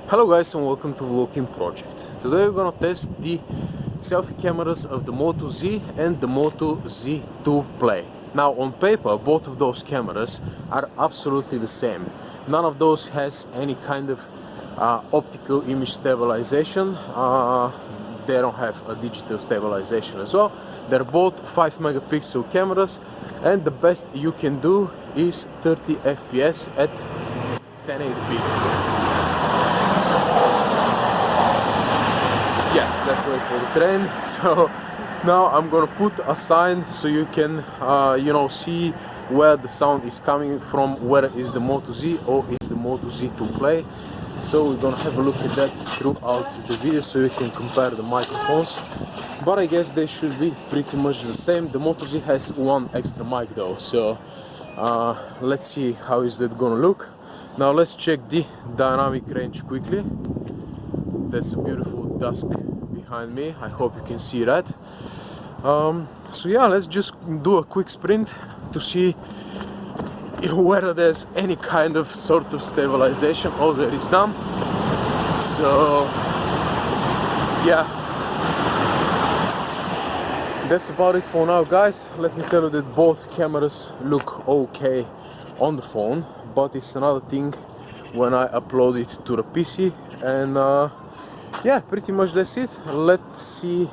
Hello guys and welcome to Vlogging Project. Today we're gonna test the selfie cameras of the Moto Z and the Moto Z2 Play. Now on paper both of those cameras are absolutely the same. None of those has any kind of optical image stabilization. They don't have a digital stabilization as well. They're both 5 megapixel cameras and the best you can do is 30 fps at 1080p. Yes, let's wait for the train. So now I'm gonna put a sign so you can see where the sound is coming from, whether it's the Moto Z or it's the Moto Z2 Play. So we're gonna have a look at that throughout the video so you can compare the microphones, but I guess they should be pretty much the same. The Moto Z has one extra mic though, so let's see how is that gonna look. Now let's check the dynamic range quickly. That's a beautiful dusk behind me. I hope you can see that. So yeah, let's just do a quick sprint to see whether there's any kind of sort of stabilization. Oh, there is none. So yeah, that's about it for now, guys. Let me tell you that both cameras look okay on the phone, but it's another thing when I upload it to the PC. And yeah, pretty much that's it. Let's see.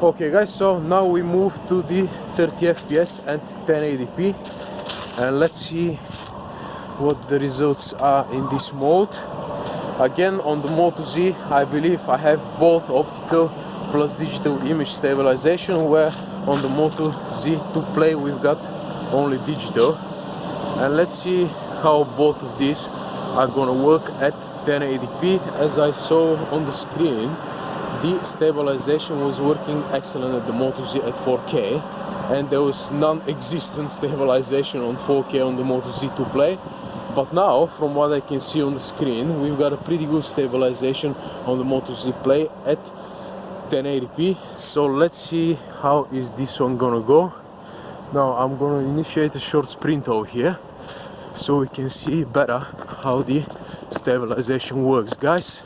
Okay guys, so now we move to the 30 fps and 1080p, and let's see what the results are in this mode. Again, on the Moto Z, I believe I have both optical plus digital image stabilization, where on the Moto Z2 Play we've got only digital. And let's see how both of these are gonna work at 1080p. As I saw on the screen, the stabilization was working excellent at the Moto Z at 4K, and there was non-existent stabilization on 4K on the Moto Z2 Play. But now, from what I can see on the screen, we've got a pretty good stabilization on the Moto Z Play at 1080p. So let's see how is this one gonna go. Now I'm gonna initiate a short sprint over here so we can see better how the stabilization works, guys.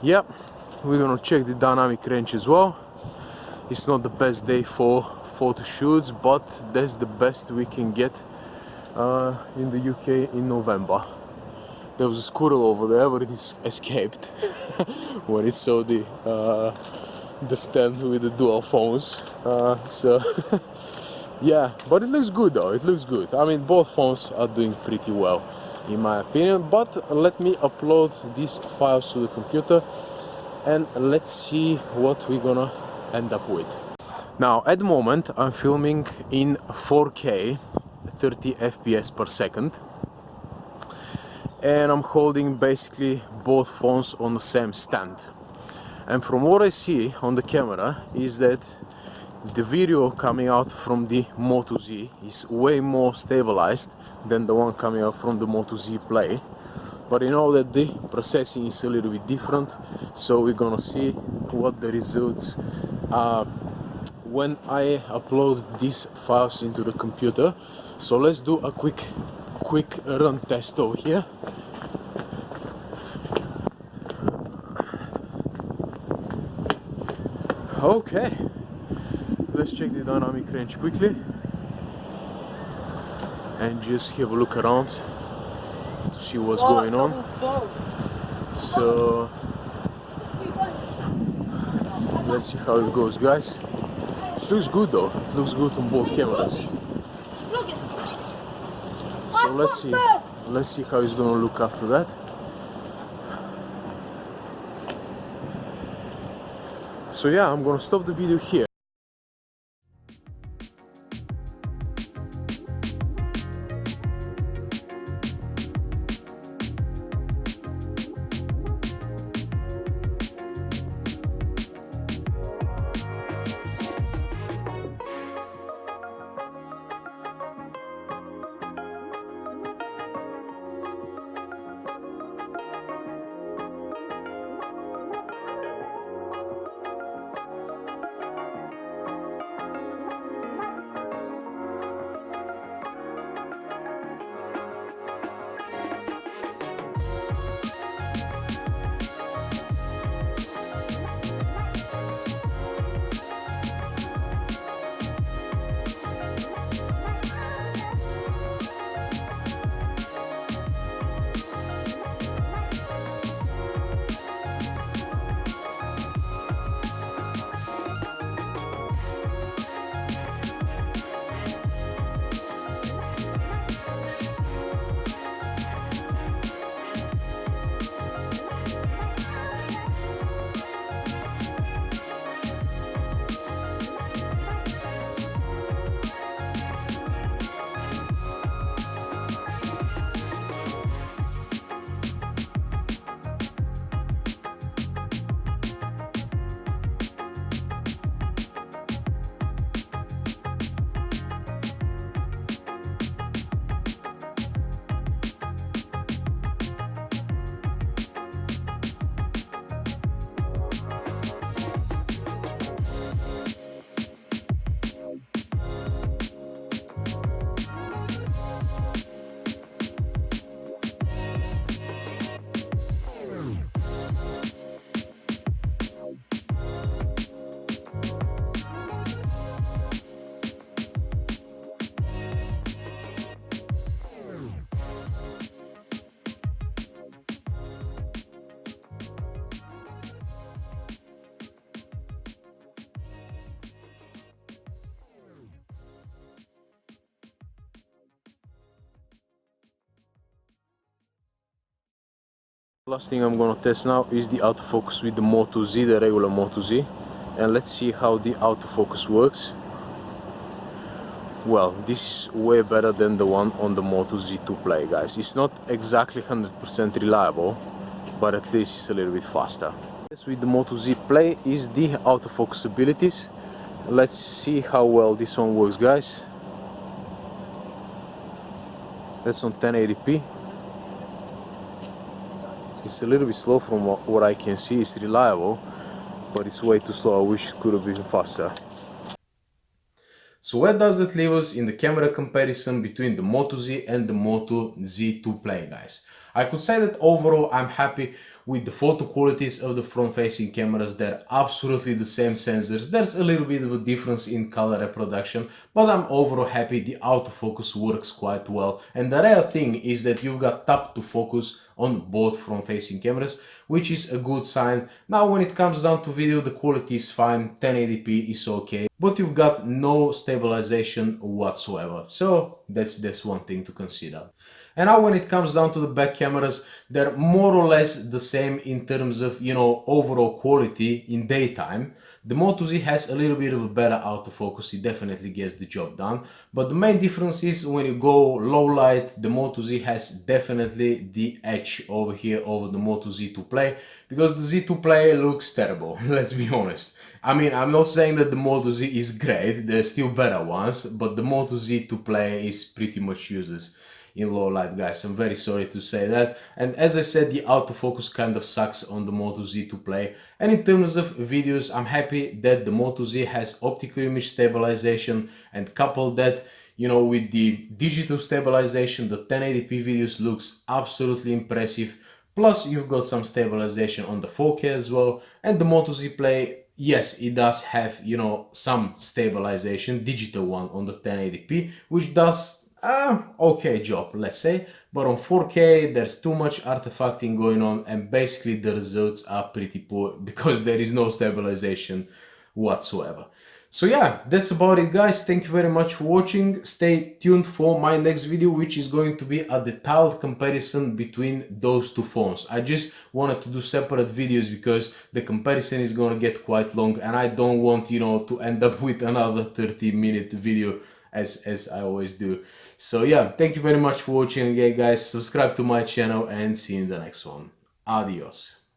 Yep. We're gonna check the dynamic range as well. It's not the best day for photo shoots, but that's the best we can get in the UK in November. There was a squirrel over there, but it is escaped when it saw the stand with the dual phones. So yeah, but it looks good though. It looks good. I mean, both phones are doing pretty well in my opinion. But let me upload these files to the computer and let's see what we're gonna end up with. Now at the moment I'm filming in 4K 30 fps per second, and I'm holding basically both phones on the same stand. And from what I see on the camera is that the video coming out from the Moto Z is way more stabilized than the one coming out from the Moto Z Play. But you know that the processing is a little bit different, so we're gonna see what the results are when I upload these files into the computer. So let's do a quick run test over here. Okay, let's check the dynamic range quickly and just have a look around to see what's going on. So let's see how it goes, guys. It looks good though. It looks good on both cameras. So let's see let's see how it's gonna look after that. So yeah, I'm gonna stop the video here. Last thing I'm gonna test now is the autofocus with the Moto Z, the regular Moto Z, and let's see how the autofocus works. Well, this is way better than the one on the Moto Z2 Play, guys. It's not exactly 100% reliable, but at least it's a little bit faster. This with the Moto Z Play is the autofocus abilities. Let's see how well this one works, guys. That's on 1080p. It's a little bit slow from what I can see. It's reliable, but it's way too slow. I wish it could have been faster. So where does that leave us in the camera comparison between the Moto Z and the Moto Z2 Play, guys? I could say that overall I'm happy with the photo qualities of the front-facing cameras. They're absolutely the same sensors. There's a little bit of a difference in color reproduction, but I'm overall happy. The autofocus works quite well. And the rare thing is that you've got tap to focus on both front-facing cameras, which is a good sign. Now when it comes down to video, the quality is fine, 1080p is okay, but you've got no stabilization whatsoever. So that's one thing to consider. And now when it comes down to the back cameras, they're more or less the same in terms of, you know, overall quality in daytime. The Moto Z has a little bit of a better autofocus, it definitely gets the job done. But the main difference is when you go low light, the Moto Z has definitely the edge over here over the Moto Z2 Play, because the Z2 Play looks terrible, let's be honest. I mean, I'm not saying that the Moto Z is great, there's still better ones, but the Moto Z2 Play is pretty much useless in low light, guys. I'm very sorry to say that. And as I said, the autofocus kind of sucks on the Moto Z2 Play. And in terms of videos, I'm happy that the Moto Z has optical image stabilization, and couple that, you know, with the digital stabilization, the 1080p videos looks absolutely impressive. Plus you've got some stabilization on the 4K as well. And the Moto Z Play, yes, it does have, you know, some stabilization, digital one on the 1080p, which does okay job, let's say. But on 4K there's too much artifacting going on, and basically the results are pretty poor because there is no stabilization whatsoever. So yeah, that's about it guys. Thank you very much for watching. Stay tuned for my next video, which is going to be a detailed comparison between those two phones. I just wanted to do separate videos because the comparison is going to get quite long and I don't want, you know, to end up with another 30-minute video as I always do. So yeah, thank you very much for watching again guys. Subscribe to my channel and see you in the next one. Adios.